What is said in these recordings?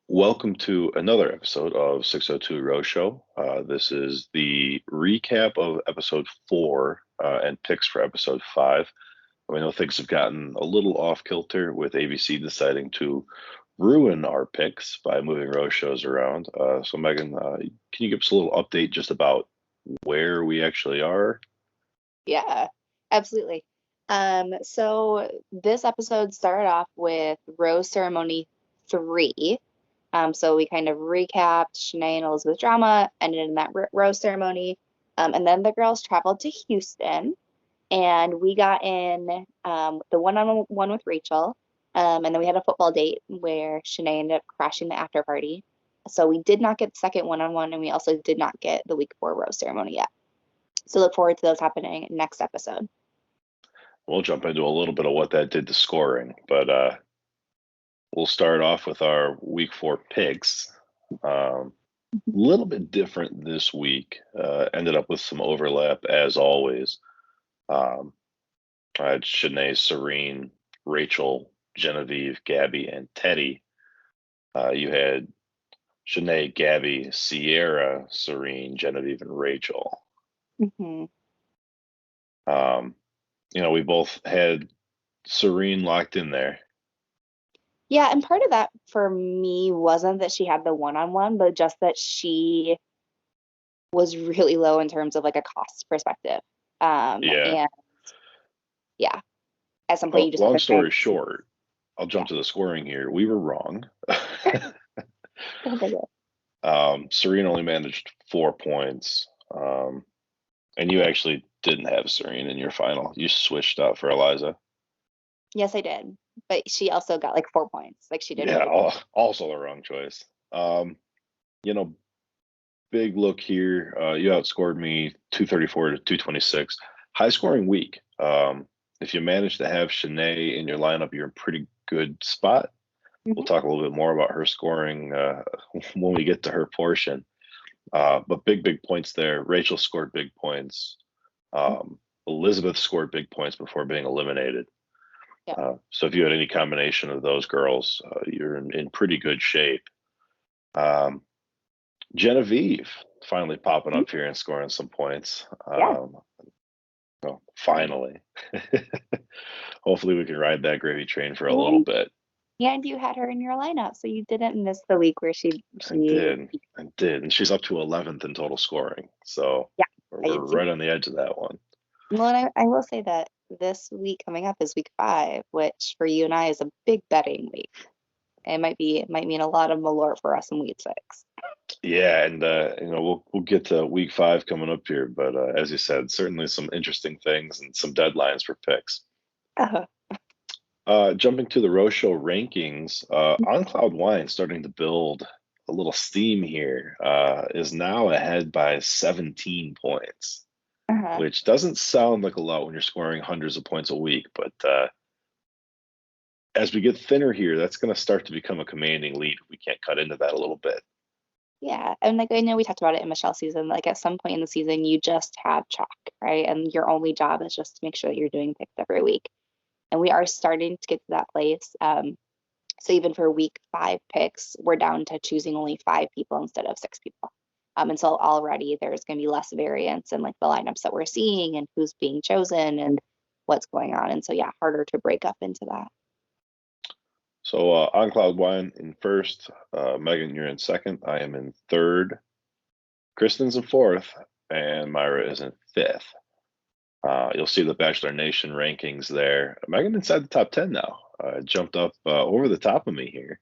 Welcome to another episode of 602 Row Show. This is the recap of episode 4 and picks for episode 5. I know things have gotten a little off kilter with ABC deciding to ruin our picks by moving row shows around. So Megan, can you give us a little update just about where we actually are? Yeah, absolutely. So this episode started off with Rose Ceremony 3. So we kind of recapped Shanae and Elizabeth drama, ended in that rose ceremony. And then the girls traveled to Houston, and we got in the one-on-one with Rachel. And then we had a football date where Shanae ended up crashing the after party. So we did not get the second one-on-one, and we also did not get the week 4 rose ceremony yet. So look forward to those happening next episode. We'll jump into a little bit of what that did to scoring, but we'll start off with our week 4 picks. A little bit different this week. Ended up with some overlap as always. I had Shanae, Serene, Rachel, Genevieve, Gabby, and Teddi. You had Shanae, Gabby, Sierra, Serene, Genevieve, and Rachel. Mm-hmm. We both had Serene locked in there. Yeah, and part of that for me wasn't that she had the one-on-one, but just that she was really low in terms of like a cost perspective. And yeah, at some point you just long story short, I'll jump to the scoring here. We were wrong. Serene only managed 4 points. And you actually didn't have Serene in your final. You switched out for Eliza. Yes, I did. But she also got like 4 points. Like she did. Yeah, really also the wrong choice. Big look here. You outscored me 234 to 226. High scoring week. If you manage to have Shanae in your lineup, you're in pretty good spot. Mm-hmm. We'll talk a little bit more about her scoring when we get to her portion. But big points there. Rachel scored big points. Elizabeth scored big points before being eliminated. Yeah. So if you had any combination of those girls, you're in pretty good shape. Genevieve finally popping up here and scoring some points. Finally. Hopefully we can ride that gravy train for a little bit. And you had her in your lineup, so you didn't miss the week where she I did. And she's up to 11th in total scoring. So yeah, we're right on the edge of that one. Well, and I will say that this week coming up is week 5, which for you and I is a big betting week. It might mean a lot of malort for us in week 6. Yeah, and we'll get to week 5 coming up here, but as you said, certainly some interesting things and some deadlines for picks. Jumping to the Row Show rankings, On Cloud Wine starting to build a little steam here, is now ahead by 17 points, which doesn't sound like a lot when you're scoring hundreds of points a week, but as we get thinner here, that's going to start to become a commanding lead. We can't cut into that a little bit. Yeah, and like I know we talked about it in Michelle's season, like at some point in the season, you just have chalk, right? And your only job is just to make sure that you're doing picks every week. And we are starting to get to that place. So even for week 5 picks, we're down to choosing only 5 people instead of 6 people. And so already there's going to be less variance in like the lineups that we're seeing and who's being chosen and what's going on. And so, yeah, harder to break up into that. So On Cloud Wine in first, Megan, you're in second. I am in third. Kristen's in fourth, and Myra is in fifth. You'll see the Bachelor Nation rankings there. Megan inside the top 10 now. Jumped up over the top of me here.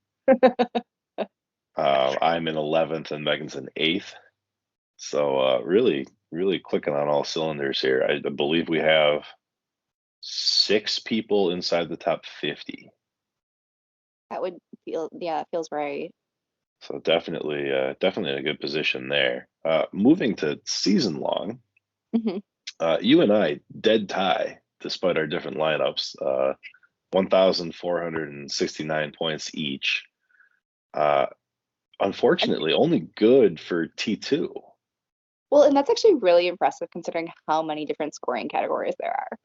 I'm in 11th and Megan's in 8th. So really clicking on all cylinders here. I believe we have 6 people inside the top 50. That would it feels right. So definitely in a good position there. Moving to season long, you and I dead tie despite our different lineups. 1,469 points each. Unfortunately, only good for T2. Well, and that's actually really impressive considering how many different scoring categories there are.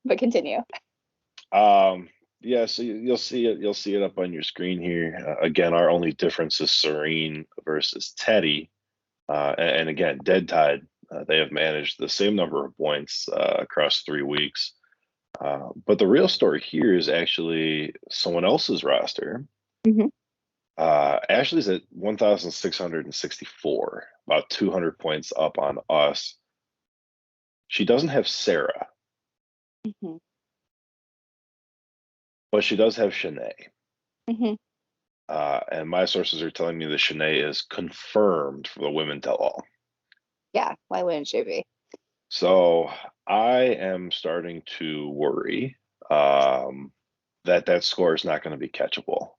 But continue. Yeah, so you'll see it. You'll see it up on your screen here. Again, our only difference is Serene versus Teddi, and again, dead tied. They have managed the same number of points across 3 weeks. But the real story here is actually someone else's roster. Mhm. Ashley's at 1,664, about 200 points up on us. She doesn't have Sarah, Mhm. but she does have Shanae. Mhm. And my sources are telling me that Shanae is confirmed for the women tell all. Yeah, why wouldn't she be? So I am starting to worry that score is not going to be catchable.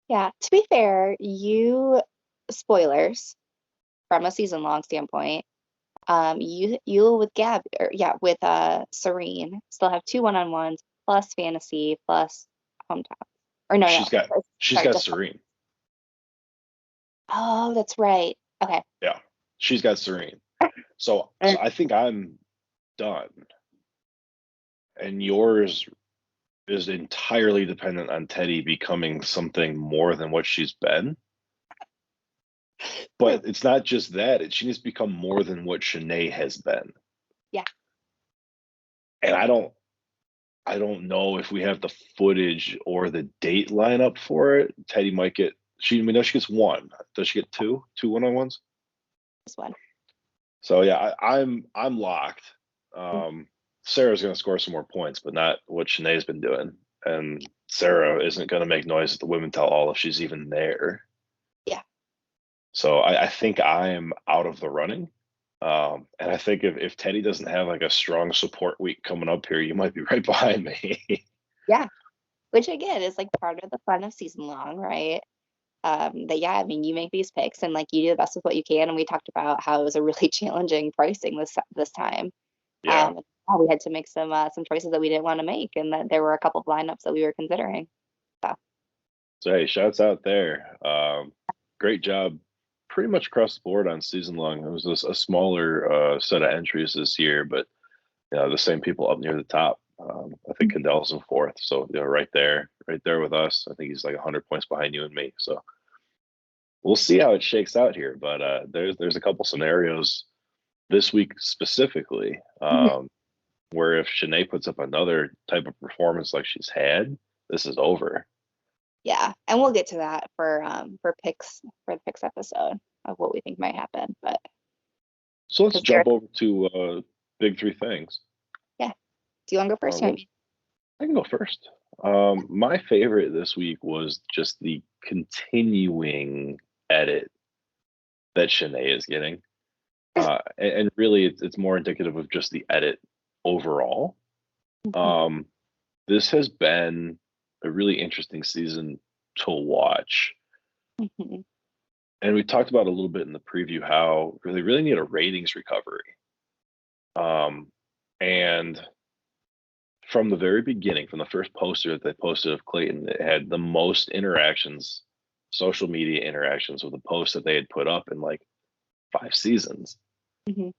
Yeah, to be fair, you spoilers from a season long standpoint, you with Gab or yeah, with Serene still have two one-on-ones plus fantasy plus hometown. Or no, She's got she's sorry, got just Serene. oh, that's right. Okay. Yeah, she's got Serene. So I think I'm done, and yours is entirely dependent on Teddi becoming something more than what she's been. But it's not just that; she needs to become more than what Shanae has been. Yeah. And I don't know if we have the footage or the date lineup for it. Teddi might get we know she gets one. Does she get two one-on-ones? This one. So yeah, I'm locked. Sarah's gonna score some more points, but not what Shanae's been doing. And Sarah isn't gonna make noise at the women tell all if she's even there. Yeah. So I think I'm out of the running. And I think if Teddi doesn't have like a strong support week coming up here, you might be right behind me. Yeah. Which again is like part of the fun of season long, right? That yeah, I mean, you make these picks and like you do the best with what you can. And we talked about how it was a really challenging pricing this time. Yeah. Yeah, we had to make some choices that we didn't want to make, and that there were a couple of lineups that we were considering. So So hey, shouts out there. Great job, pretty much across the board on season long. It was a smaller set of entries this year, but the same people up near the top. I think Cadell's in fourth, so right there with us. I think he's like 100 points behind you and me. So we'll see how it shakes out here. But there's a couple scenarios this week specifically where if Shanae puts up another type of performance like she's had, this is over. yeah, and we'll get to that for picks for the picks episode of what we think might happen. But So let's because there, jump over to big three things. yeah, do you want to go first? Well, I can go first. My favorite this week was just the continuing edit that Shanae is getting. And really, it's more indicative of just the edit overall. Um, this has been a really interesting season to watch. Mhm. And we talked about a little bit in the preview how they really need a ratings recovery. And from the very beginning, from the first poster that they posted of Clayton, it had the most interactions, social media interactions with a post that they had put up in like 5 seasons. Mhm.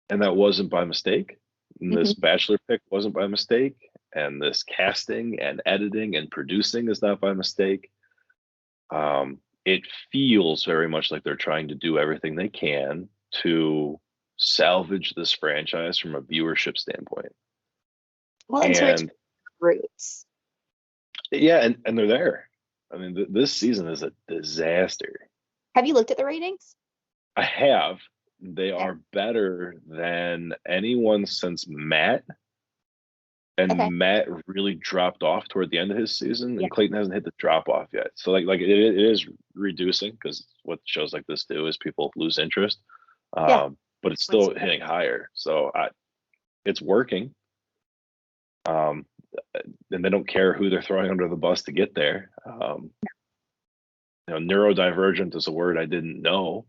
And that wasn't by mistake. And this Mhm. Bachelor pick wasn't by mistake. And this casting and editing and producing is not by mistake. It feels very much like they're trying to do everything they can to salvage this franchise from a viewership standpoint. Well, and to return And to roots. yeah, and they're there. I mean, this season is a disaster. Have you looked at the ratings? I have. They Okay. are better than anyone since Matt. Okay. And Matt really dropped off toward the end of his season, Yeah. and Clayton hasn't hit the drop off yet. So it is reducing because what shows like this do is people lose interest, Yeah. but it's Once still hitting higher. So it's working. And they don't care who they're throwing under the bus to get there. Neurodivergent is a word I didn't know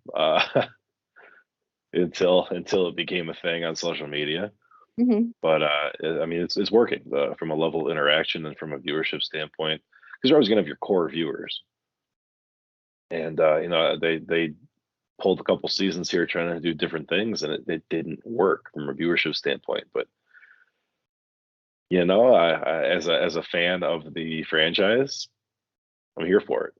until it became a thing on social media. Mhm. But I mean, it's working from a level of interaction and from a viewership standpoint because you're always gonna have your core viewers, and they pulled a couple seasons here trying to do different things, and it didn't work from a viewership standpoint. But I as a fan of the franchise, I'm here for it.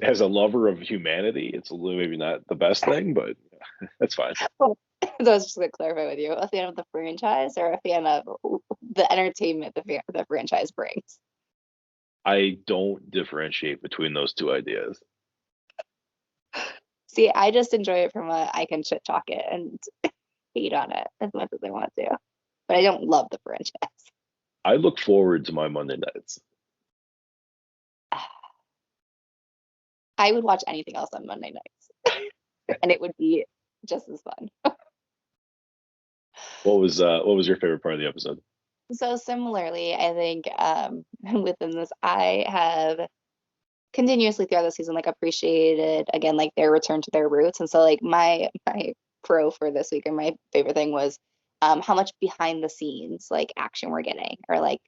As a lover of humanity, it's a little maybe not the best thing, but that's fine. So I was just going to clarify with you, a fan of the franchise or a fan of the entertainment the franchise brings? I don't differentiate between those two ideas. See, I just enjoy it from I can shit talk it and hate on it as much as I want to, but I don't love the franchise. I look forward to my Monday nights. I would watch anything else on Monday nights, and it would be just as fun. What was your favorite part of the episode? So similarly, I think within this, I have continuously throughout the season appreciated again their return to their roots, and so my pro for this week and my favorite thing was how much behind the scenes action we're getting, or like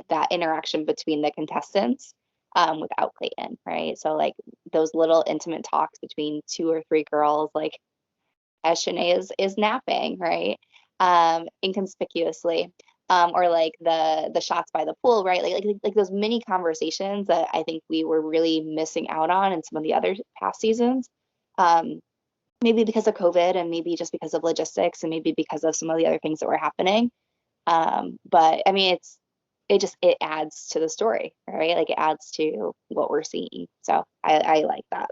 that interaction between the contestants without Clayton, right? So those little intimate talks between 2 or 3 girls, as Shanae is napping, right? Inconspicuously. Or the shots by the pool, right? Like those mini conversations that I think we were really missing out on in some of the other past seasons. Maybe because of COVID, and maybe just because of logistics, and maybe because of some of the other things that were happening. But I mean, it adds to the story, right? It adds to what we're seeing. So I like that.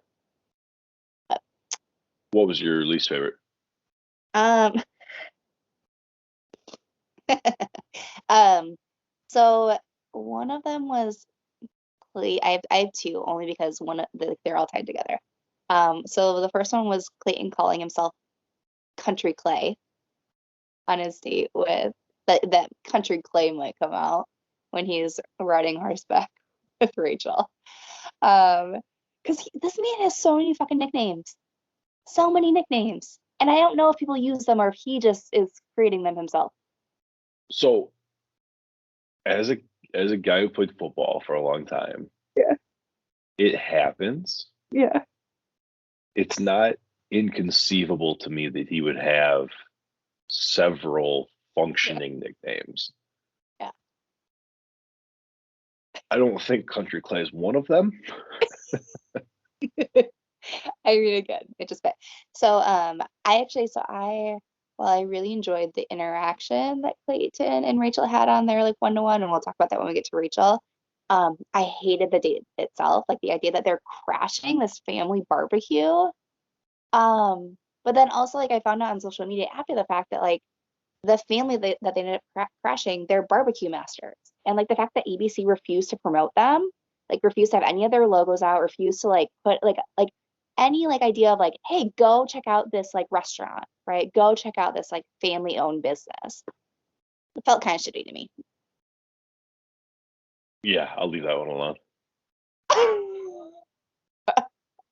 But, what was your least favorite? So one of them was I have 2 only because they're all tied together. So the first one was Clayton calling himself Country Clay on his date with that Country Clay might come out when he's riding horseback with Rachel. Because this man has so many fucking nicknames. So many nicknames. And I don't know if people use them or if he just is creating them himself. So, as a guy who played football for a long time, Yeah. it happens. Yeah. It's not inconceivable to me that he would have several functioning nicknames. Yeah. I don't think Country Clay is one of them. I read it good. It just fit. So I really enjoyed the interaction that Clayton and Rachel had on there, one-to-one, and we'll talk about that when we get to Rachel. I hated the date itself, the idea that they're crashing this family barbecue. But then also I found out on social media after the fact that the family that they ended up crashing, they're barbecue masters, and the fact that ABC refused to promote them, refused to have any of their logos out, refused to put any idea of hey, go check out this restaurant, right? Go check out this family owned business. It felt kind of shitty to me. Yeah, I'll leave that one alone.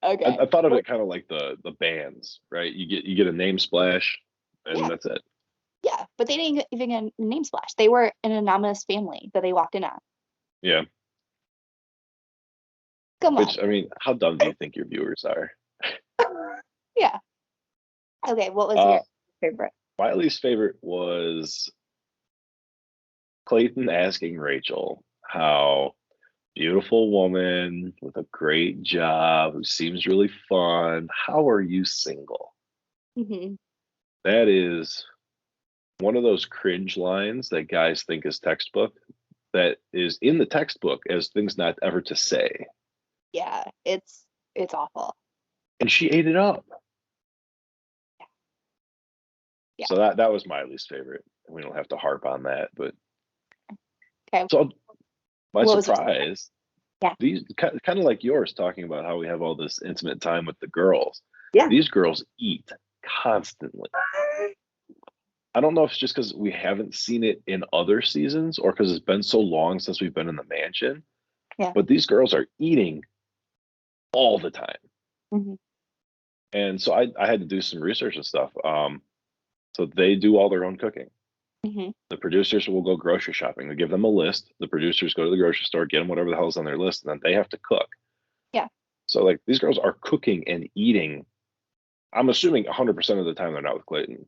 Okay. I thought of it kind of like the bands, right? You get a name splash, and that's it. Yeah, but they didn't even get a name splash. They were an anonymous family that they walked in on. Yeah. Come on. Which, I mean, how dumb do you think your viewers are? Yeah. Okay, what was your favorite? My least favorite was Clayton asking Rachel how beautiful woman with a great job who seems really fun. How are you single? Mm-hmm. That is one of those cringe lines that guys think is textbook, that is in the textbook as things not ever to say. Yeah, it's awful. And she ate it up. Yeah. So that was my least favorite. We don't have to harp on that, but okay. So my What surprise, these kind of like yours, talking about how we have all this intimate time with the girls. Yeah. These girls eat constantly. I don't know if it's just because we haven't seen it in other seasons or because it's been so long since we've been in the mansion. Yeah. But these girls are eating all the time. Mm-hmm. And so I had to do some research and stuff. So they do all their own cooking. Mm-hmm. The producers will go grocery shopping. They give them a list. The producers go to the grocery store, get them whatever the hell's on their list, and then they have to cook. Yeah. So like these girls are cooking and eating. I'm assuming 100% of the time they're not with Clayton.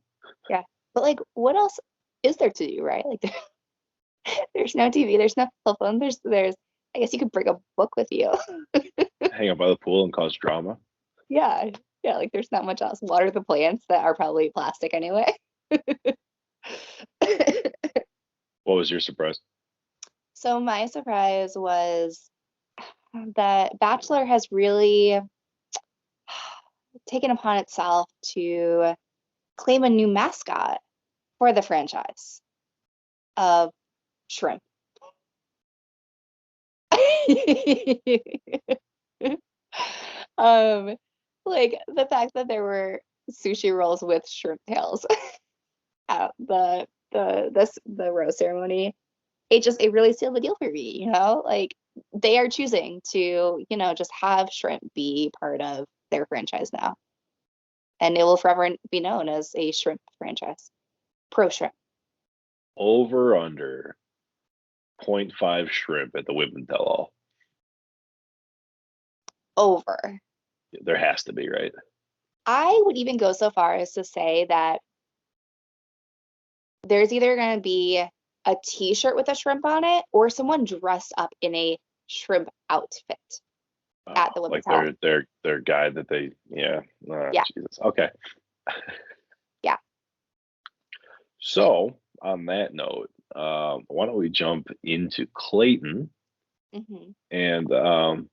Yeah. But like, what else is there to do, right? Like, there's no TV, there's no cell phone, there's. I guess you could bring a book with you. Hang out by the pool and cause drama. Yeah. Yeah. Like, there's not much else. Water the plants that are probably plastic anyway. What was your surprise? So my surprise was that Bachelor has really taken upon itself to claim a new mascot for the franchise of shrimp. um, like the fact that there were sushi rolls with shrimp tails at the rose ceremony, it really sealed the deal for me, like they are choosing to, just have shrimp be part of their franchise now. And it will forever be known as a shrimp franchise. Pro shrimp. Over under 0.5 shrimp at the women tell all. Over. There has to be, right? I would even go so far as to say that there's either going to be a t-shirt with a shrimp on it or someone dressed up in a shrimp outfit at the women's like health. their guy that they yeah. Yeah. Jesus. Okay. Yeah. So on that note, why don't we jump into Clayton? Mm-hmm. And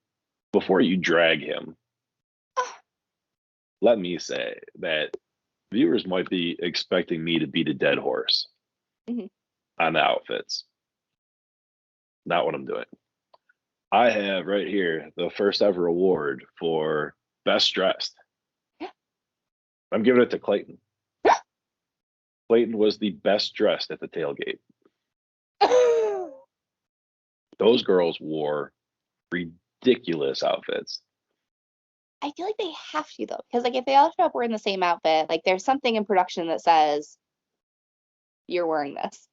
before you drag him, let me say that viewers might be expecting me to beat a dead horse Mm-hmm. on the outfits. Not what I'm doing. I have right here the first ever award for best dressed. Yeah. I'm giving it to Clayton. Clayton was the best dressed at the tailgate. Those girls wore ridiculous outfits. I feel like they have to though, because like if they all show up wearing the same outfit, like there's something in production that says you're wearing this.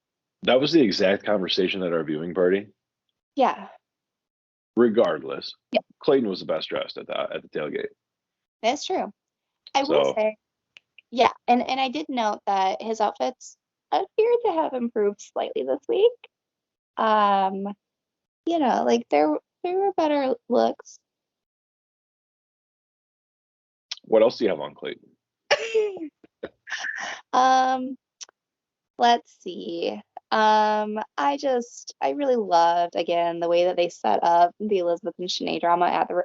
That was the exact conversation at our viewing party. Yeah. Regardless, Yeah. Clayton was the best dressed at the tailgate. That's true. I will say, yeah, and I did note that his outfits appeared to have improved slightly this week. Like there were better looks. What else do you have on Clayton? Let's see. I really loved again the way that they set up the Elizabeth and Shanae drama at the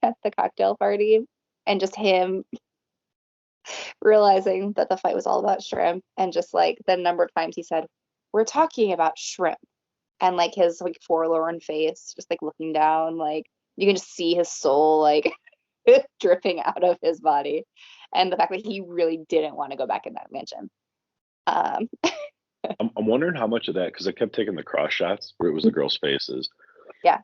at the cocktail party, and just him realizing that the fight was all about shrimp, and just like the number of times he said, "We're talking about shrimp," and like his like forlorn face, just like looking down, like you can just see his soul like dripping out of his body, and the fact that he really didn't want to go back in that mansion. Um, I'm wondering how much of that, because I kept taking the cross shots where it was the girls' faces. Yeah.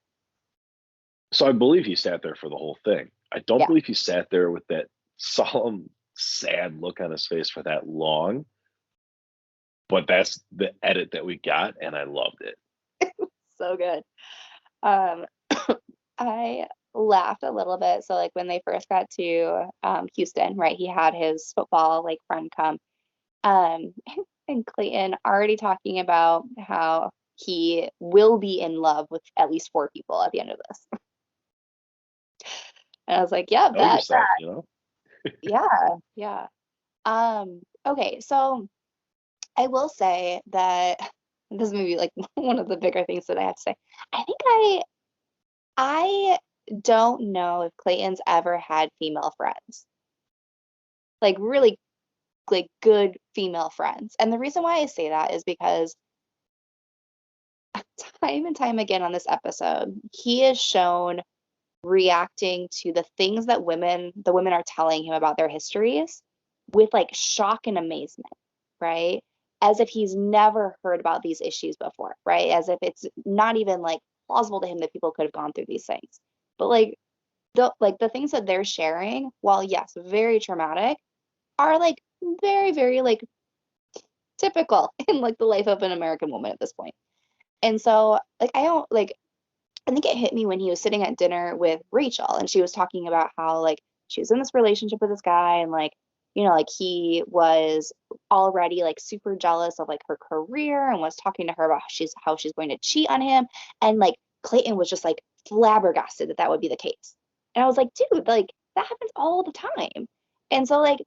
So I believe he sat there for the whole thing. I don't Yeah. believe he sat there with that solemn, sad look on his face for that long. But that's the edit that we got, and I loved it. So good. Um, I laughed a little bit. So like when they first got to Houston, right? He had his football like friend come, um, and Clayton already talking about how he will be in love with at least 4 people at the end of this. And I was like, yeah, Know yourself, you know? yeah, yeah. Okay, so I will say that this may be like one of the bigger things that I have to say. I think I don't know if Clayton's ever had female friends. Like really like good female friends. And the reason why I say that is because time and time again on this episode, he is shown reacting to the things that the women are telling him about their histories with like shock and amazement, right? As if he's never heard about these issues before, right? As if it's not even like plausible to him that people could have gone through these things. But the things that they're sharing, while yes, very traumatic, are like very, very like typical in like the life of an American woman at this point. And so like I don't like I think it hit me when he was sitting at dinner with Rachel and she was talking about how like she was in this relationship with this guy and like, like he was already like super jealous of like her career and was talking to her about how she's going to cheat on him. And like Clayton was just like flabbergasted that that would be the case. And I was like, dude, like that happens all the time. And so like,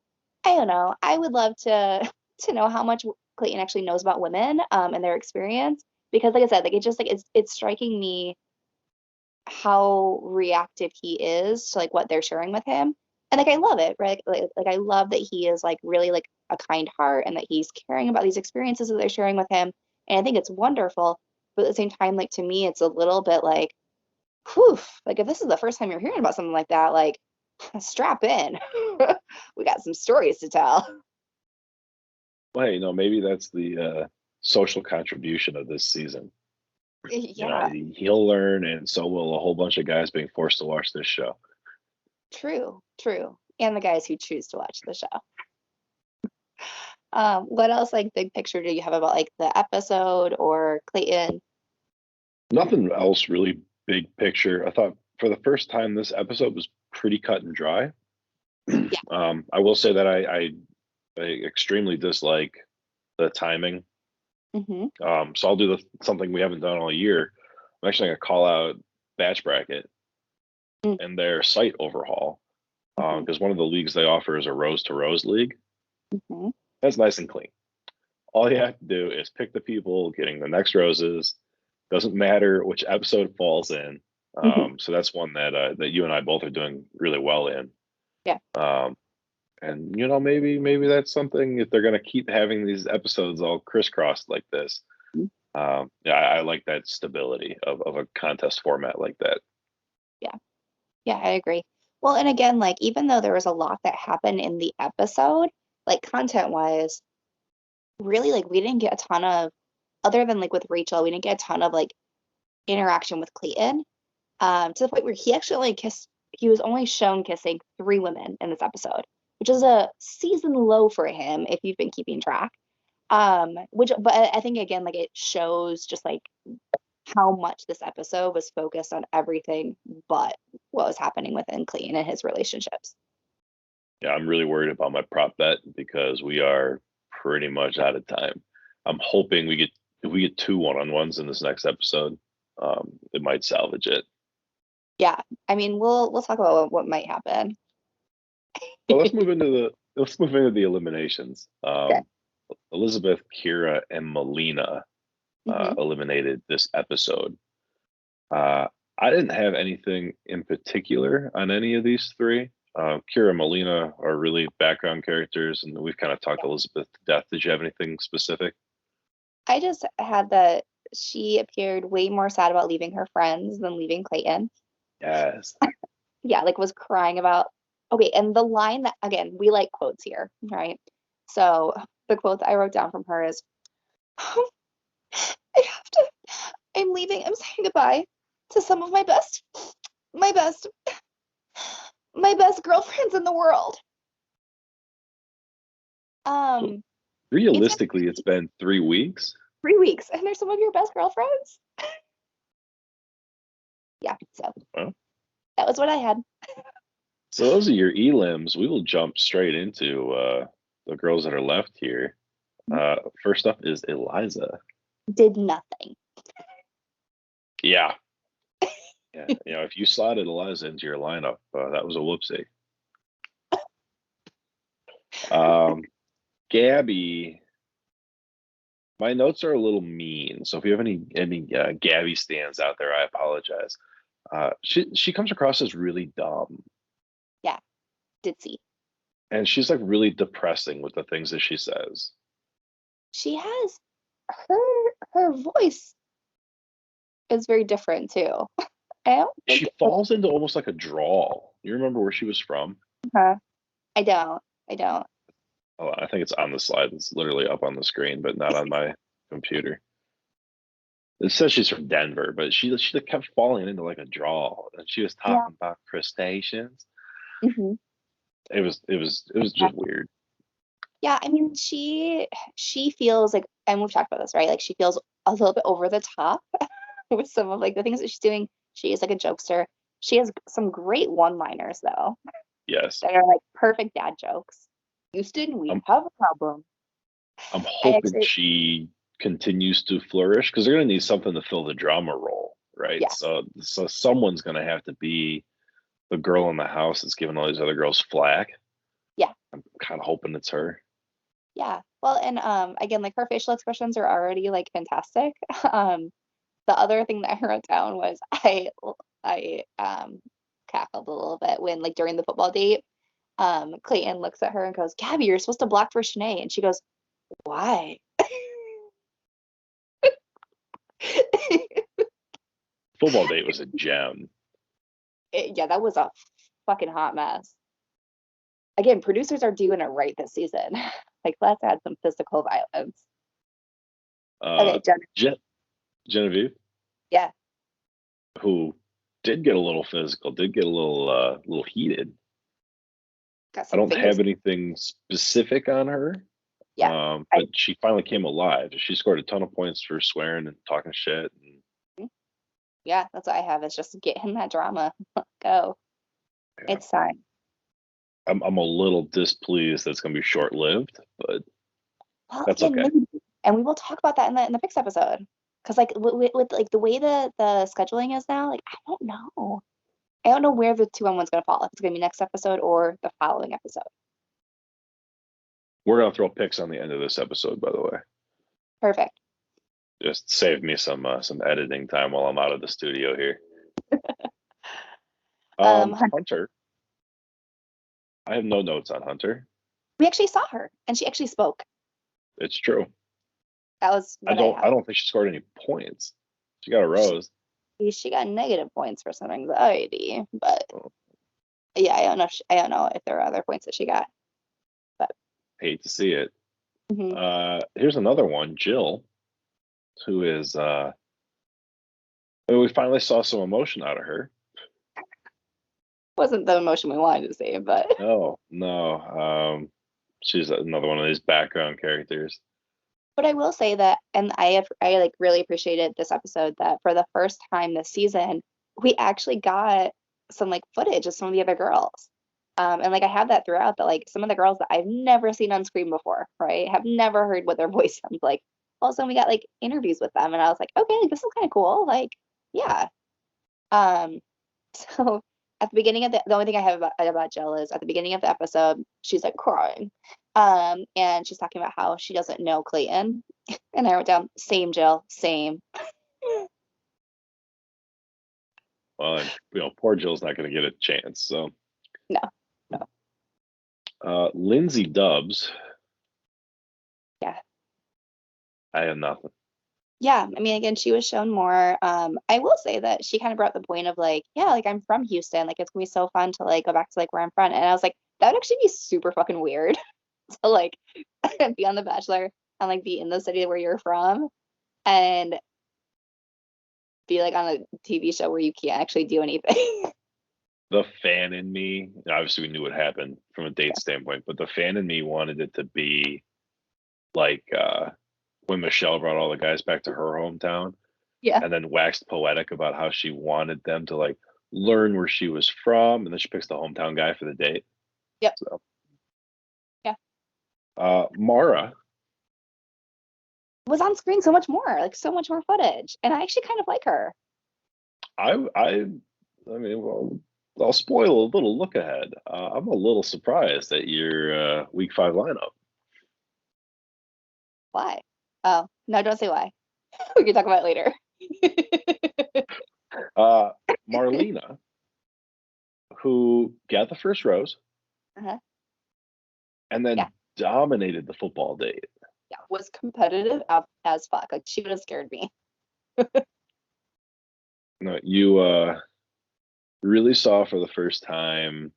I don't know, I would love to to know how much Clayton actually knows about women and their experience because like I said, like it just like it's striking me how reactive he is to like what they're sharing with him. And like I love it, right? Like I love that he is like really like a kind heart and that he's caring about these experiences that they're sharing with him. And I think it's wonderful. But at the same time, like to me, it's a little bit like, whew, like if this is the first time you're hearing about something like that, like strap in. We got some stories to tell. Well, hey, maybe that's the social contribution of this season. Yeah, He'll learn, and so will a whole bunch of guys being forced to watch this show. true, true. And the guys who choose to watch the show. What else, like big picture, do you have about like the episode or Clayton? Nothing else really big picture. I thought for the first time this episode was pretty cut and dry. Yeah. I will say that I extremely dislike the timing. Mm-hmm. So I'll do something we haven't done all year. I'm actually going to call out Batch Bracket and their site overhaul because one of the leagues they offer is a rose to rose league. Mm-hmm. That's nice and clean. All you have to do is pick the people getting the next roses. Doesn't matter which episode it falls in. So that's one that you and I both are doing really well in. Yeah. And maybe that's something if they're going to keep having these episodes all crisscrossed like this. Yeah, I like that stability of a contest format like that. Yeah. Yeah, I agree. Well, and again, like even though there was a lot that happened in the episode, like content wise, really like we didn't get a ton of other than like with Rachel, we didn't get a ton of like interaction with Clayton. To the point where he was only shown kissing 3 women in this episode, which is a season low for him if you've been keeping track. But I think again, like it shows just like how much this episode was focused on everything but what was happening within Clayton and his relationships. Yeah, I'm really worried about my prop bet because we are pretty much out of time. I'm hoping if we get 2 1-on-1s in this next episode, it might salvage it. Yeah, I mean, we'll talk about what might happen. But let's move into the eliminations. Okay. Elizabeth, Kira, and Marlena eliminated this episode. I didn't have anything in particular on any of these three. Kira and Marlena are really background characters, and we've kind of talked Elizabeth to death. Did you have anything specific? I just had that she appeared way more sad about leaving her friends than leaving Clayton. Yes. Yeah, like was crying about. Okay, and the line that again, we like quotes here, right? So the quote that I wrote down from her is, "Oh, I have to. I'm leaving. I'm saying goodbye to some of my best, my best girlfriends in the world." Um, Realistically, it's been 3 weeks. 3 weeks, and they're some of your best girlfriends. Yeah, so Well, that was what I had. so those are your elims. We will jump straight into the girls that are left here. First up is Eliza. Did nothing. Yeah. Yeah. If you slotted Eliza into your lineup, that was a whoopsie. Gabby. My notes are a little mean, so if you have any Gabby stands out there, I apologize. She comes across as really dumb. Yeah, did see. And she's like really depressing with the things that she says. She has her voice is very different too. I don't think She falls into almost like a drawl. You remember where she was from? I don't. I don't. Oh, I think it's on the slide. It's literally up on the screen, but not on my computer. It says she's from Denver, but she kept falling into like a drawl, and she was talking about crustaceans. Mm-hmm. It was just weird. Yeah, I mean, she feels like, and we've talked about this, right? Like she feels a little bit over the top with some of like the things that she's doing. She is like a jokester. She has some great one-liners though Yes. that are like perfect dad jokes. Houston, we I'm have a problem. I'm I hoping actually, she continues to flourish because they're going to need something to fill the drama role, right? yes, So someone's going to have to be the girl in the house that's giving all these other girls flack. yeah, I'm kind of hoping it's her. yeah. Well, and again, like her facial expressions are already like fantastic. Um, the other thing that I wrote down was I cackled a little bit when like during the football date, Clayton looks at her and goes, "Gabby, you're supposed to block for Shanae," and she goes, "Why?" Football date was a gem. Yeah, that was a fucking hot mess. Again, producers are doing it right this season. Like, let's add some physical violence. Uh, Okay, Jen. Genevieve, Yeah, who did get a little physical, did get a little heated. got I some don't fingers. have anything specific on her, Yeah, I but she finally came alive. She scored a ton of points for swearing and talking shit. And, yeah, that's what I have. Is just get in that drama. Let's go. yeah, It's time. I'm a little displeased that it's going to be short lived, but Well, that's again, okay. maybe, and we will talk about that in the picks episode. Because like with like the way the scheduling is now, like I don't know. I don't know where the 2-on-1's gonna fall. If it's gonna be next episode or the following episode. We're going to throw picks on the end of this episode, by the way. Perfect. Just save me some editing time while I'm out of the studio here. Hunter, Hunter. I have no notes on Hunter. we actually saw her and she actually spoke. It's true. That was I what I don't have. I don't think she scored any points. She got a She, rose. she got negative points for some anxiety, but Oh, yeah, I don't know if there are other points that she got. But hate to see it. mhm. Here's another one, Jill, who is we finally saw some emotion out of her. Wasn't the emotion we wanted to see, but No. She's another one of these background characters. but I will say that, and I like really appreciated this episode that for the first time this season, we actually got some like footage of some of the other girls. And like I have that throughout that like some of the girls that I've never seen on screen before, right? Have never heard what their voice sounds like. All of a sudden we got like interviews with them and I was like, okay, like, this is kind of cool. Like, yeah. Um, so at the beginning of the only thing I have about Jill is at the beginning of the episode, she's like crying. And she's talking about how she doesn't know Clayton. And I wrote down, same Jill, same. Well, and, poor Jill's not going to get a chance. So, No, no. Lyndsey Dubs, Yeah. I have nothing. Yeah. I mean, again, she was shown more. I will say that she kind of brought the point of like, yeah, like I'm from Houston. Like it's gonna be so fun to like go back to like where I'm from. And I was like, that would actually be super fucking weird to like be on The Bachelor and like be in the city where you're from and be like on a TV show where you can't actually do anything. The fan in me, obviously, we knew what happened from a date standpoint, but the fan in me wanted it to be like when Michelle brought all the guys back to her hometown Yeah. and then waxed poetic about how she wanted them to like learn where she was from, and then she picks the hometown guy for the date. Yep. So, Yeah. Mara, Was on screen so much more, like so much more footage. And I actually kind of like her. I mean, well, I'll spoil a little look ahead. I'm a little surprised at your week 5 lineup. Why? Oh, no, don't say why. We can talk about it later. Marlena, who got the first rose Uh-huh. and Yeah. then dominated the football date. Yeah. Was competitive as fuck. Like she would have scared me. No, you really saw for the first time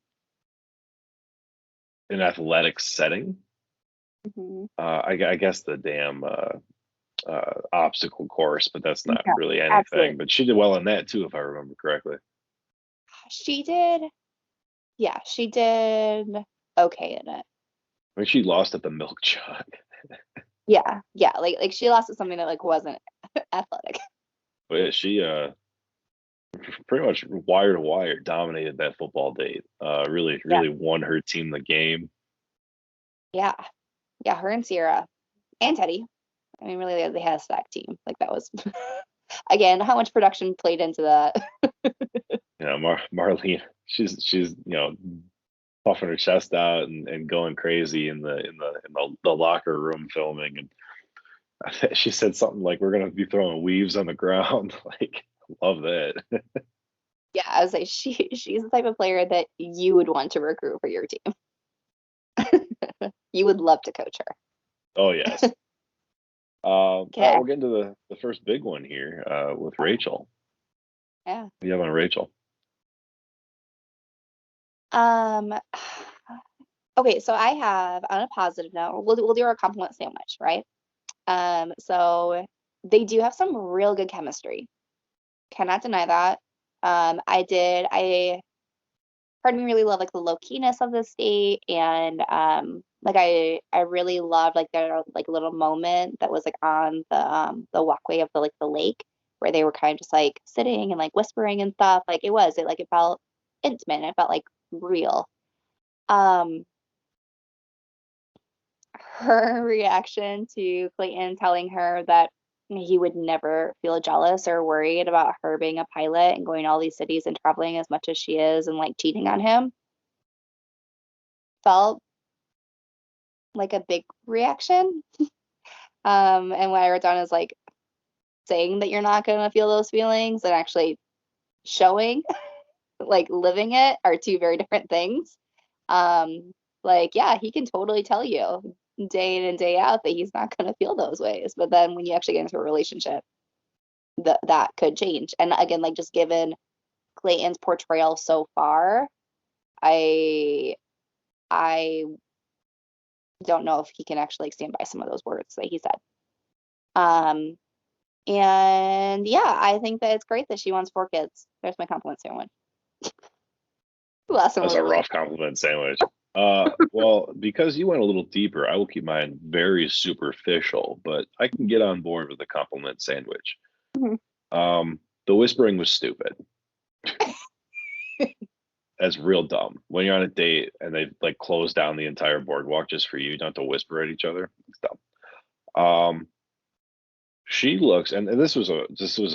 an athletic setting. Mhm. I guess the damn obstacle course, but that's not Yeah, really absolutely. anything. But she did well in that too, if I remember correctly. She did. Yeah, she did okay in it. I mean, she lost at the milk jug. Yeah, yeah. Like she lost to something that like wasn't athletic. But yeah, pretty much wire to wire dominated that football date. Really, Yeah. really won her team the game. Yeah. Yeah. Her and Sierra and Teddy. I mean, really, they had a stacked team. Like that was, again, how much production played into that. Marlene, she's puffing her chest out and going crazy in the locker room filming, and she said something like, "We're gonna be throwing weaves on the ground." Like, love that. Yeah, I was like, she's the type of player that you would want to recruit for your team. You would love to coach her. Oh yes. All right, Okay. we'll get into the first big one here with Rachel. Yeah. What do you have on Rachel? Um, okay, so I have on a positive note, we'll do our compliment sandwich, right? So they do have some real good chemistry. Cannot deny that. I part of me really love like the low keyness of this date, and like I really loved like their like little moment that was like on the walkway of the lake where they were kind of just like sitting and like whispering and stuff. Like it felt intimate. It felt like real. Um, her reaction to Clayton telling her that he would never feel jealous or worried about her being a pilot and going to all these cities and traveling as much as she is and like cheating on him felt like a big reaction. And what I wrote down is like saying that you're not gonna feel those feelings and actually showing, like living it are two very different things. Like, yeah, he can totally tell you day in and day out that he's not gonna feel those ways. But then when you actually get into a relationship, that could change. And again, like just given Clayton's portrayal so far, I I don't know if he can actually like, stand by some of those words that he said. Um, And yeah, I think that it's great that she wants 4 kids. There's my compliment sandwich. Last one That's was a really rough compliment sandwich. Well, because you went a little deeper, I will keep mine very superficial, but I can get on board with the compliment sandwich. Mhm. The whispering was stupid. That's real dumb. When you're on a date and they like close down the entire boardwalk just for you, you don't have to whisper at each other. It's dumb. She looks, and this was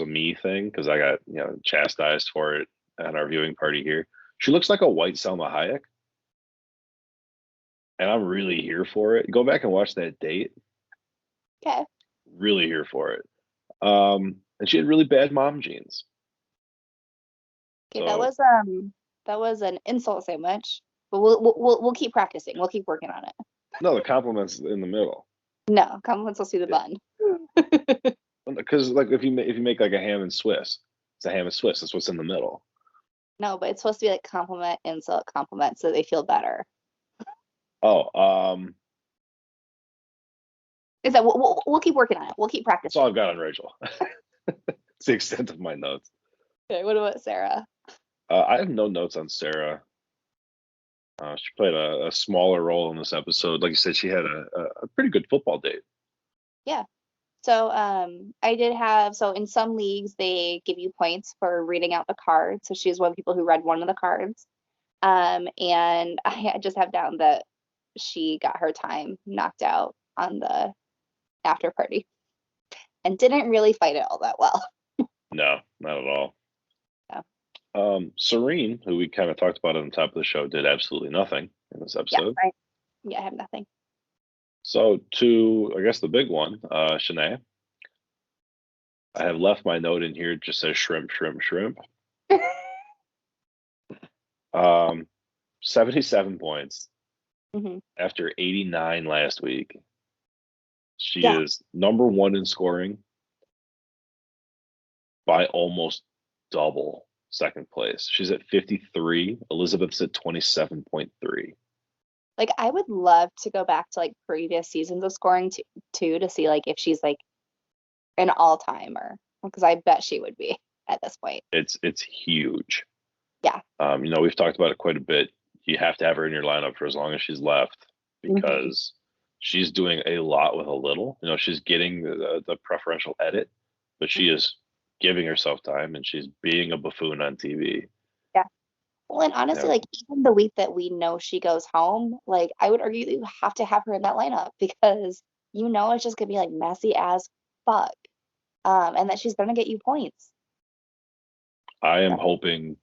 a me thing because I got chastised for it at our viewing party here. She looks like a white Selma Hayek, and I'm really here for it. Go back and watch that date. Okay. Really here for it. And she had really bad mom jeans. Okay, So that was an insult sandwich. But we'll keep practicing. We'll keep working on it. no, the compliments in the middle. No, compliments will see the bun. Because like if you make like a ham and Swiss, it's a ham and Swiss. That's what's in the middle. No, but it's supposed to be like compliment, insult, compliment, so they feel better. Oh, Is that we'll keep working on it. We'll keep that's all practicing. I've got on Rachel. It's the extent of my notes. Okay, what about Sarah? I have no notes on Sarah. She played a smaller role in this episode. Like you said, she had a pretty good football date. Yeah. So I did have so in some leagues they give you points for reading out the cards. So she was one of the people who read one of the cards. And I just have down that she got her time knocked out on the after party and didn't really fight it all that well. No, not at all. So Serene, who we kind of talked about on the top of the show, did absolutely nothing in this yeah, episode. yeah, I have nothing. So to, I guess, the big one, Shanae, I have left my note in here. It just says shrimp, shrimp, shrimp. 77 points Hmm. after 89 last week. She Yeah, is number one in scoring by almost double second place. She's at 53. Elizabeth's at 27.3. like I would love to go back to like previous seasons of scoring too to see like if she's like an all-timer because I bet she would be at this point. It's huge. Yeah. We've talked about it quite a bit. You have to have her in your lineup for as long as she's left Hmm. because she's doing a lot with a little. She's getting the preferential edit, but she is giving herself time and she's being a buffoon on TV. Yeah. Well, and honestly, Yeah, like even the week that we know she goes home, like I would argue that you have to have her in that lineup because it's just gonna be like messy as fuck. And that she's gonna get you points. I am So, hoping,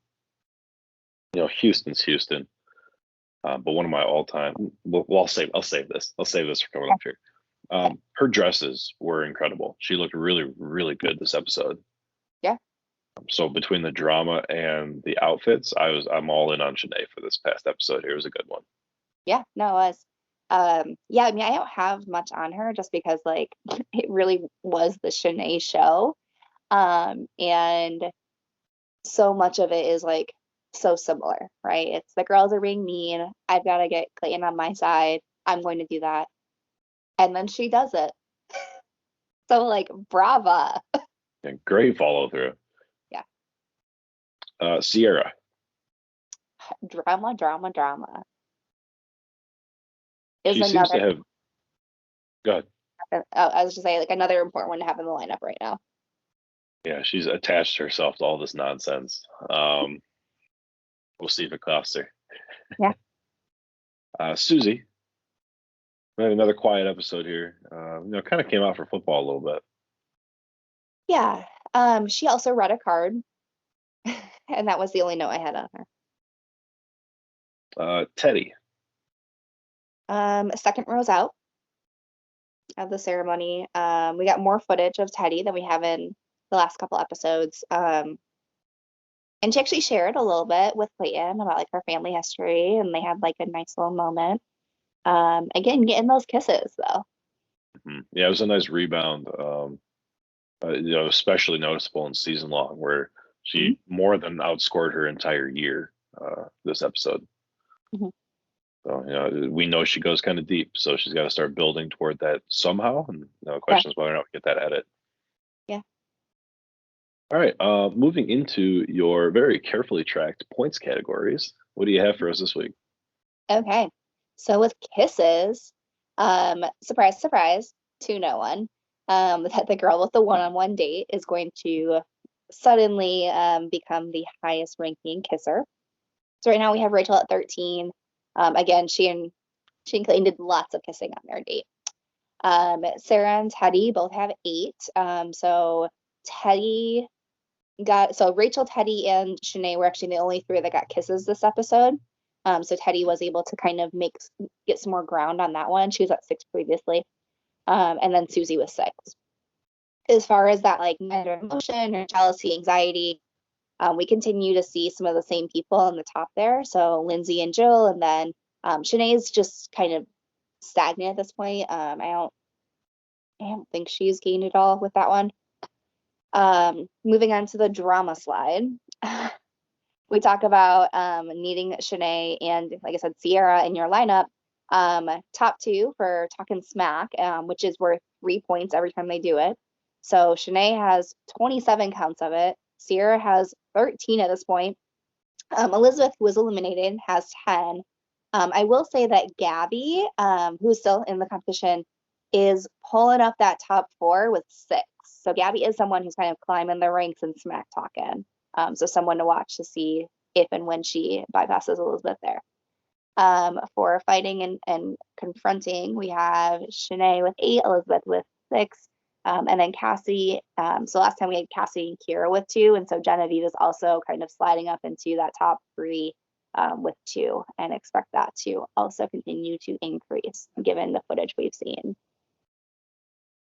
Houston's Houston, but one of my all-time. Well, I'll save this. I'll save this for coming yeah, up here. Her dresses were incredible. She looked really, really good this episode. yeah, So between the drama and the outfits, I'm all in on Shanae for this past episode. Here it was a good one. yeah, no, it was. Yeah, I mean, I don't have much on her just because like it really was the Shanae show. And so much of it is like so similar, right? It's the girls are being mean. I've got to get Clayton on my side. I'm going to do that. And then she does it. So like brava. And great follow through. Yeah. Sierra. Drama, drama, drama. Is She seems another to have. Go ahead. I was just saying like another important one to have in the lineup right now. Yeah, she's attached herself to all this nonsense. We'll see if it costs her. Yeah. Susie. We had another quiet episode here. Kind of came out for football a little bit. Yeah. She also read a card, and that was the only note I had on her. Teddi. Second row's out of the ceremony. We got more footage of Teddi than we have in the last couple episodes. And she actually shared a little bit with Clayton about like her family history, and they had like a nice little moment. Again, getting those kisses though. Yeah, it was a nice rebound. Especially noticeable in season long, where she more than outscored her entire year this episode. Mm-hmm. So we know she goes kind of deep, so she's got to start building toward that somehow. And the question is whether or not we get that edit. Yeah. All right. Moving into your very carefully tracked points categories, what do you have for us this week? Okay. So with kisses, surprise, surprise to no one, that the girl with the one-on-one date is going to suddenly become the highest ranking kisser. So right now we have Rachel at 13. Again, she and Clayton did lots of kissing on their date. Sarah and Teddi both have 8. So Rachel, Teddi, and Shanae were actually the only 3 that got kisses this episode. So Teddi was able to kind of get some more ground on that one. She was at 6 previously. And then Susie was 6. As far as that like negative emotion or jealousy, anxiety, we continue to see some of the same people on the top there. So Lyndsey and Jill, and then Shanae's just kind of stagnant at this point. I don't think she's gained it all with that one. Moving on to the drama slide. We talk about needing Shanae and, like I said, Sierra in your lineup. Top 2 for talking smack, which is worth 3 points every time they do it. So Shanae has 27 counts of it. Sierra has 13 at this point. Elizabeth, who was eliminated, has 10. I will say that Gabby, who's still in the competition, is pulling up that top 4 with 6. So Gabby is someone who's kind of climbing the ranks and smack talking. So someone to watch to see if and when she bypasses Elizabeth there. For fighting and confronting, we have Shanae with 8, Elizabeth with 6, and then Cassie. So last time we had Cassie and Kira with 2, and so Genevieve is also kind of sliding up into that top 3 with 2, and expect that to also continue to increase given the footage we've seen.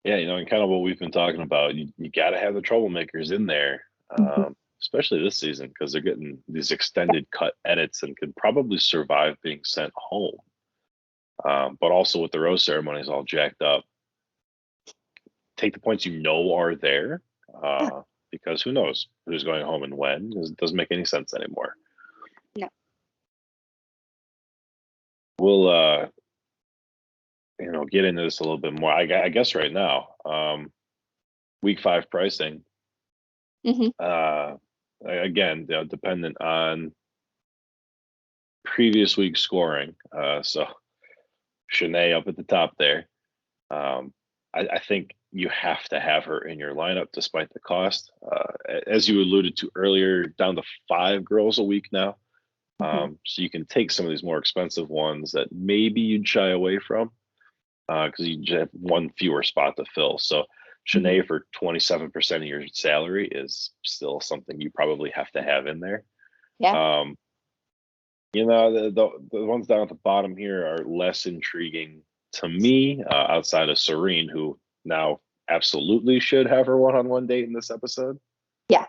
Yeah, and kind of what we've been talking about, you got to have the troublemakers in there, especially this season, because they're getting these extended cut edits and could probably survive being sent home. But also with the rose ceremonies all jacked up, take the points are there, because who knows who's going home and when. It doesn't make any sense anymore. No. We'll get into this a little bit more. I guess right now, week 5 pricing. Again, dependent on previous week scoring. So Shanae up at the top there. I think you have to have her in your lineup despite the cost. As you alluded to earlier, down to 5 girls a week now. So you can take some of these more expensive ones that maybe you'd shy away from because you just have one fewer spot to fill. So Shanae for 27% of your salary is still something you probably have to have in there. Yeah. The ones down at the bottom here are less intriguing to me outside of Serene, who now absolutely should have her one-on-one date in this episode. Yeah.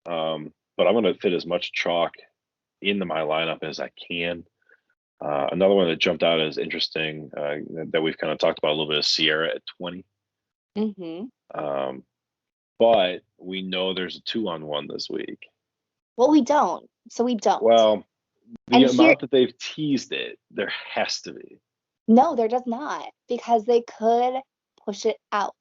But I'm going to fit as much chalk into my lineup as I can. Another one that jumped out as interesting that we've kind of talked about a little bit is Sierra at 20. But we know there's a 2-on-1 this week. Well, we don't. So we don't. Well, the And amount that they've teased it, there has to be. No, there does not, because they could push it out.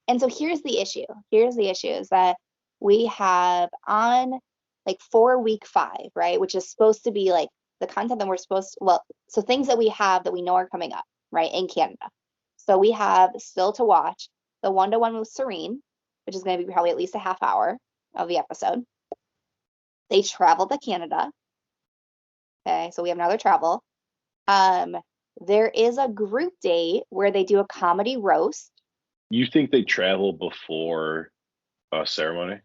And so here's the issue. Here's the issue is that we have on like for week 5, right? Which is supposed to be like the content that we're supposed to, well, so things that we have that we know are coming up, right, in Canada. So we have still to watch the 1-to-1 with Serene, which is going to be probably at least a half hour of the episode. They travel to Canada. Okay, so we have another travel. There is a group date where they do a comedy roast. You think they travel before a ceremony?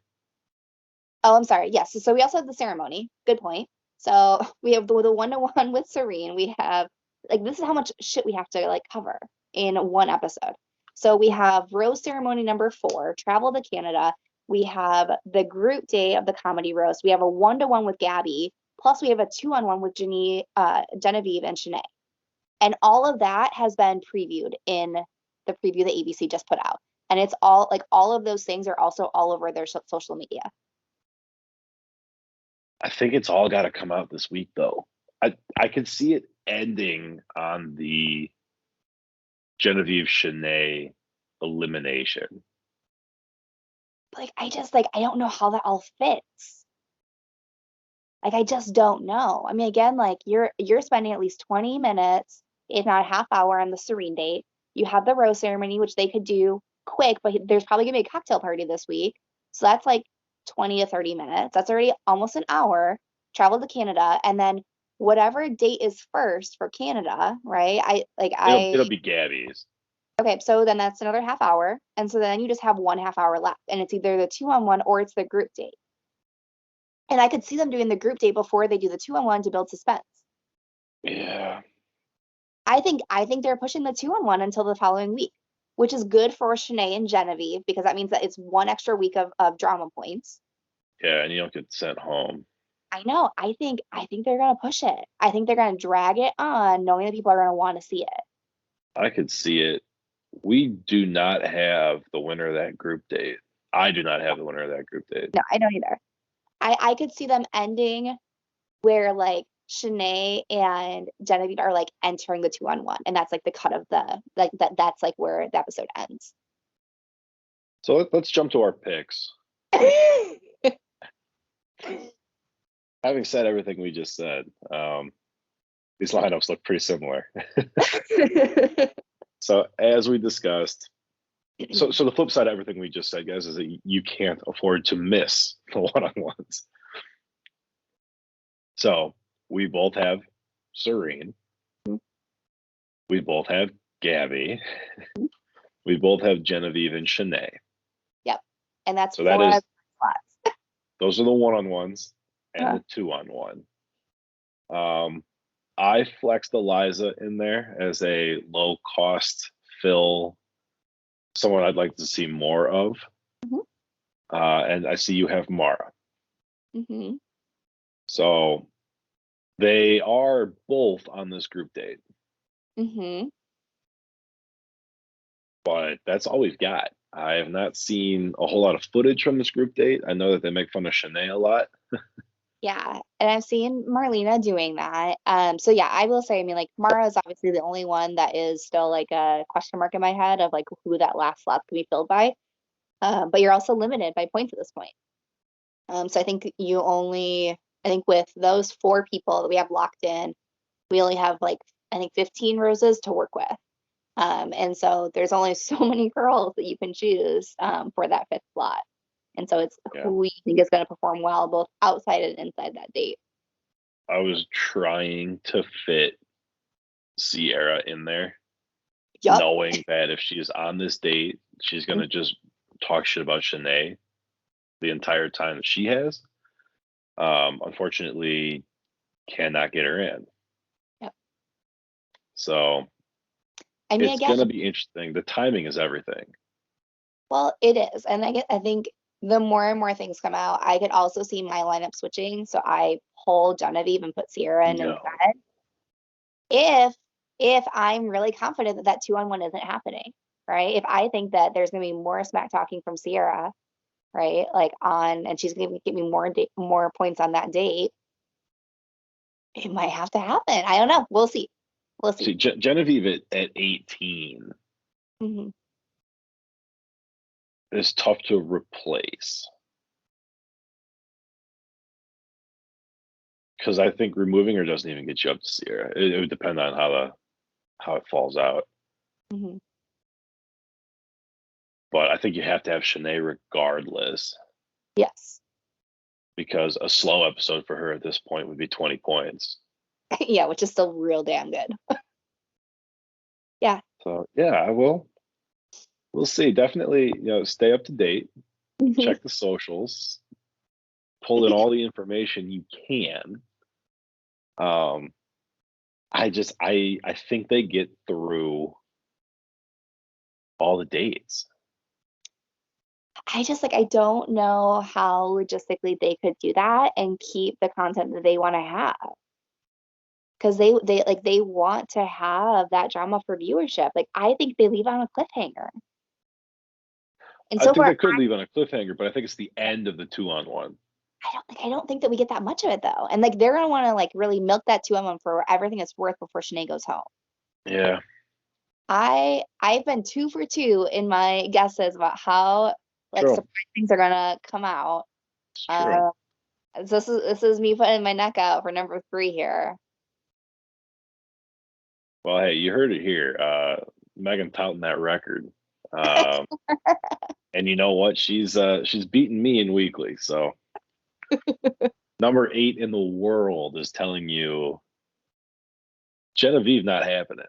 Oh, I'm sorry. Yes. So we also have the ceremony. Good point. So we have the 1-to-1 with Serene. We have like this is how much shit we have to like cover in one episode. So we have rose ceremony number 4, travel to Canada. We have the group day of the comedy roast. We have a 1-to-1 with Gabby. Plus we have a 2-on-1 with Genevieve and Shanae. And all of that has been previewed in the preview that ABC just put out. And it's all like all of those things are also all over their social media. I think it's all got to come out this week, though. I could see it ending on the Genevieve Shanae elimination. Like I don't know how that all fits. Like I just don't know. I mean, again, like you're spending at least 20 minutes, if not a half hour, on the Serene date. You have the rose ceremony, which they could do quick, but there's probably gonna be a cocktail party this week. So that's like 20 to 30 minutes. That's already almost an hour. Travel to Canada, and then whatever date is first for Canada, right? It'll be Gabby's. Okay, so then that's another half hour. And so then you just have 1 half hour left. And it's either the 2-on-1 or it's the group date. And I could see them doing the group date before they do the 2-on-1 to build suspense. Yeah. I think they're pushing the 2-on-1 until the following week, which is good for Shanae and Genevieve because that means that it's one extra week of drama points. Yeah, and you don't get sent home. I know. I think they're gonna push it. I think they're gonna drag it on, knowing that people are gonna want to see it. I could see it. We do not have the winner of that group date. I do not have the winner of that group date. No, I don't either. I could see them ending where like Shanae and Genevieve are like entering the 2-on-1, and that's like the cut of the like that's like where the episode ends. So let's jump to our picks. Having said everything we just said, these lineups look pretty similar. So as we discussed, so the flip side of everything we just said, guys, is that you can't afford to miss the 1-on-1s. So we both have Serene. We both have Gabby. We both have Genevieve and Shanae. Yep. And that's so that is slots. Those are the 1-on-1s and the 2-on-1. I flexed Eliza in there as a low cost fill, someone I'd like to see more of. And I see you have Mara. So they are both on this group date. But that's all we've got. I have not seen a whole lot of footage from this group date. I know that they make fun of Shanae a lot. Yeah, and I've seen Marlena doing that. So yeah, I will say, I mean, like Mara is obviously the only one that is still like a question mark in my head of like who that last slot can be filled by. But you're also limited by points at this point. So I think with those 4 people that we have locked in, we only have like I think 15 roses to work with. And so there's only so many girls that you can choose for that fifth slot. And so it's Yeah. who you think is going to perform well, both outside and inside that date. I was trying to fit Sierra in there, Yup. knowing that if she's on this date, she's gonna just talk shit about Shanae the entire time that she has. Unfortunately, cannot get her in. Yep. So I mean, it's again, gonna be interesting. The timing is everything. well, it is. And I think the more and more things come out, I could also see my lineup switching. So I pull Genevieve and put Sierra in No. instead. If I'm really confident that that 2-on-1 isn't happening, right? If I think that there's going to be more smack talking from Sierra, right? Like and she's going to give me more points on that date, it might have to happen. I don't know. We'll see. We'll see. See, Genevieve at 18 Hmm. is tough to replace. Because I think removing her doesn't even get you up to Sierra. It would depend on how it falls out. Hmm. But I think you have to have Shanae regardless, Yes. because a slow episode for her at this point would be 20 points. Yeah, which is still real damn good. Yeah. So yeah, I will. We'll see. Definitely, stay up to date. Mhm. Check the socials. Pull in all the information you can. I think they get through all the dates. I just I don't know how logistically they could do that and keep the content that they want to have. Because they want to have that drama for viewership. Like I think they leave on a cliffhanger. And I so think far, they could leave on a cliffhanger, but I think it's the end of the 2-on-1. I don't think that we get that much of it though. And they're gonna want to really milk that 2-on-1 for everything it's worth before Shanae goes home. Yeah. I've been 2 for 2 in my guesses about how True. surprise things are gonna come out. It's true. This is me putting my neck out for number 3 here. Well, hey, you heard it here. Megan touting that record. Um, and you know what? She's beaten me in weekly. So number 8 in the world is telling you Genevieve not happening.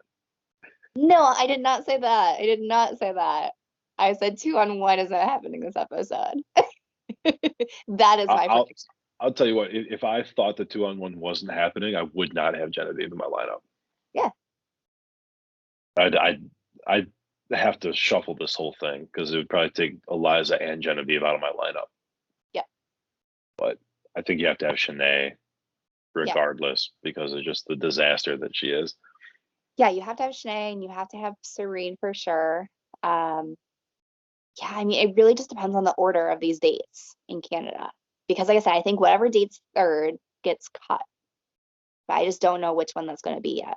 No, I did not say that. I did not say that. I said 2-on-1 isn't happening this episode. That is my I'll prediction. I'll tell you what. If I thought the 2-on-1 wasn't happening, I would not have Genevieve in my lineup. Yeah. I'd have to shuffle this whole thing because it would probably take Eliza and Genevieve out of my lineup. Yeah. But I think you have to have Shanae Yeah. regardless because of just the disaster that she is. Yeah, you have to have Shanae and you have to have Serene for sure. Yeah, I mean, it really just depends on the order of these dates in Canada. Because like I said, I think whatever date's third gets cut. But I just don't know which one that's going to be yet.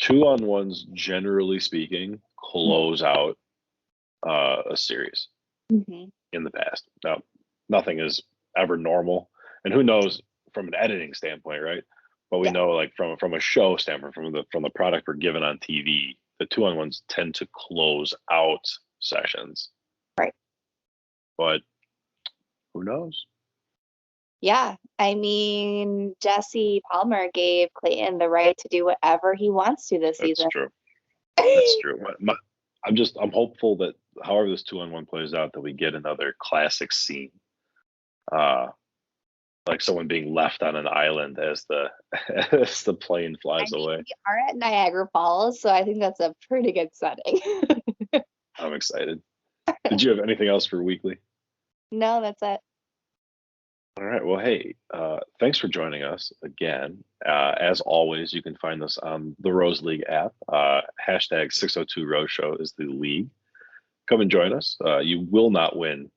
2-on-1s, generally speaking, close out a series Mm-hmm. in the past. Now, nothing is ever normal, and who knows from an editing standpoint, right? But we Yeah. know, like from a show standpoint, from the product we're given on TV, the 2-on-1s tend to close out sessions. Right. But who knows? Yeah. I mean, Jesse Palmer gave Clayton the right to do whatever he wants to this That's season. true. That's true. I'm hopeful that however this 2-on-1 plays out, that we get another classic scene. Like someone being left on an island as the as the plane flies away. We are at Niagara Falls, so I think that's a pretty good setting. I'm excited. Did you have anything else for weekly? No, that's it. All right. Well, hey, thanks for joining us again. As always, you can find us on the Rose League app. Hashtag 602 Rose Show is the league. Come and join us. You will not win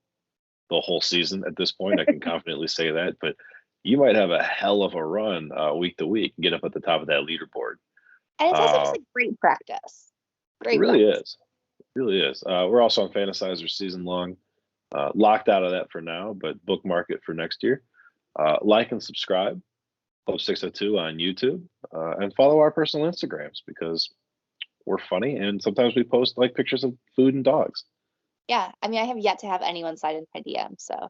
the whole season at this point. I can confidently say that, but you might have a hell of a run week to week and get up at the top of that leaderboard. And it's also just great practice. It really is. It really is. We're also on Fantasizer season long. Locked out of that for now, but bookmark it for next year. Like and subscribe. Club 602 on YouTube, and follow our personal Instagrams because we're funny, and sometimes we post like pictures of food and dogs. Yeah, I mean, I have yet to have anyone slide in my DM, so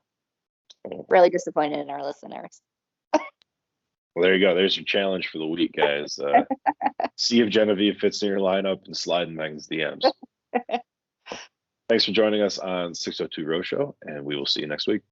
really disappointed in our listeners. Well, there you go. There's your challenge for the week, guys. See if Genevieve fits in your lineup and slide in Megan's DMs. Thanks for joining us on 602 Row Show, and we will see you next week.